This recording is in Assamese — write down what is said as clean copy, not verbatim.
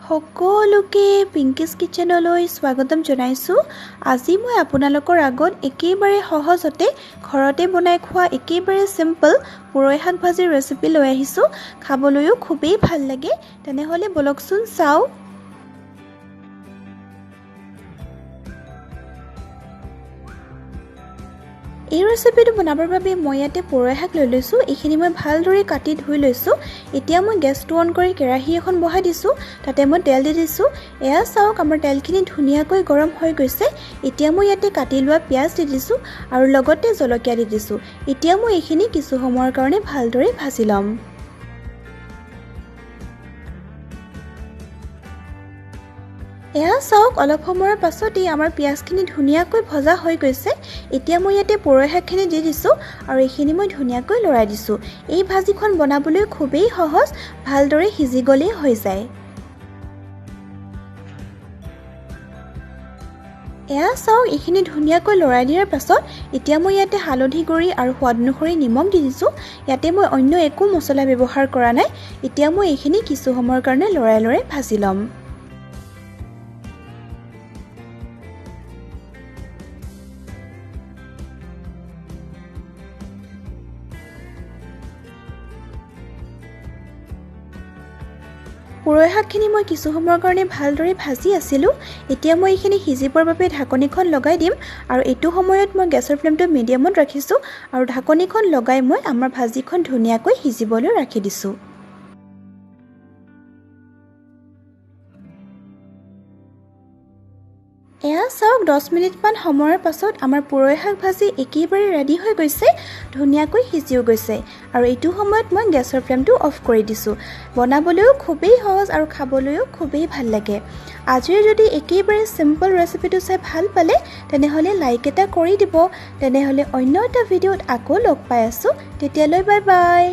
সকলোকে পিংকিজ কিচেনলৈ স্বাগতম জনাইছোঁ। আজি মই আপোনালোকৰ আগত একেবাৰে সহজতে ঘৰতে বনাই খোৱা একেবাৰে সিম্পল পুৰৈ শাক ভাজিৰ ৰেচিপি লৈ আহিছোঁ। খাবলৈও খুবেই ভাল লাগে। তেনেহ'লে বলকচোন চাওঁ। এই ৰেচিপিটো বনাবৰ বাবে মই ইয়াতে পুৰৈ শাক লৈ লৈছোঁ। এইখিনি মই ভালদৰে কাটি ধুই লৈছোঁ। এতিয়া মই গেছটো অন কৰি কেৰাহী এখন বহাই দিছোঁ। তাতে মই তেল দি দিছোঁ। এয়া চাওক, আমাৰ তেলখিনি ধুনীয়াকৈ গৰম হৈ গৈছে। এতিয়া মই ইয়াতে কাটি লোৱা পিঁয়াজ দি দিছোঁ আৰু লগতে জলকীয়া দি দিছোঁ। এতিয়া মই এইখিনি কিছু সময়ৰ কাৰণে ভালদৰে ভাজি ল'ম। এয়া চাওক, অলপ সময়ৰ পাছতেই আমাৰ পিঁয়াজখিনি ধুনীয়াকৈ ভজা হৈ গৈছে। এতিয়া মই ইয়াতে পুৰৈ শাকখিনি দি দিছোঁ আৰু এইখিনি মই ধুনীয়াকৈ লৰাই দিছোঁ। এই ভাজিখন বনাবলৈ খুবেই সহজ, ভালদৰে সিজি গ'লেই হৈ যায়। এয়া চাওক, এইখিনি ধুনীয়াকৈ লৰাই দিয়াৰ পাছত এতিয়া মই ইয়াতে হালধি গুড়ি আৰু সোৱাদ অনুসৰি নিমখ দি দিছোঁ। ইয়াতে মই অন্য একো মছলা ব্যৱহাৰ কৰা নাই। এতিয়া মই এইখিনি কিছু সময়ৰ কাৰণে লৰাই লৰাই ভাজি ল'ম। পুৰৈ শাকখিনি মই কিছু সময়ৰ কাৰণে ভালদৰে ভাজি আছিলোঁ। এতিয়া মই এইখিনি সিজিবৰ বাবে ঢাকনিখন লগাই দিম আৰু এইটো সময়ত মই গেছৰ ফ্লেমটো মিডিয়ামত ৰাখিছোঁ আৰু ঢাকনিখন লগাই মই আমাৰ ভাজিখন ধুনীয়াকৈ সিজিবলৈ ৰাখি দিছোঁ। এয়া চাওক, 10 মিনিটমান সময়ৰ পাছত আমাৰ পুৰৈ শাক ভাজি একেবাৰে ৰেডি হৈ গৈছে, ধুনীয়াকৈ সিজিও গৈছে আৰু এইটো সময়ত মই গেছৰ ফ্লেমটো অফ কৰি দিছোঁ। বনাবলৈও খুবেই সহজ আৰু খাবলৈও খুবেই ভাল লাগে। আজিৰ যদি একেবাৰে চিম্পল ৰেচিপিটো চাই ভাল পালে তেনেহ'লে লাইক এটা কৰি দিব। তেনেহ'লে অন্য এটা ভিডিঅ'ত আকৌ লগ পাই আছোঁ। তেতিয়ালৈ বাই বাই।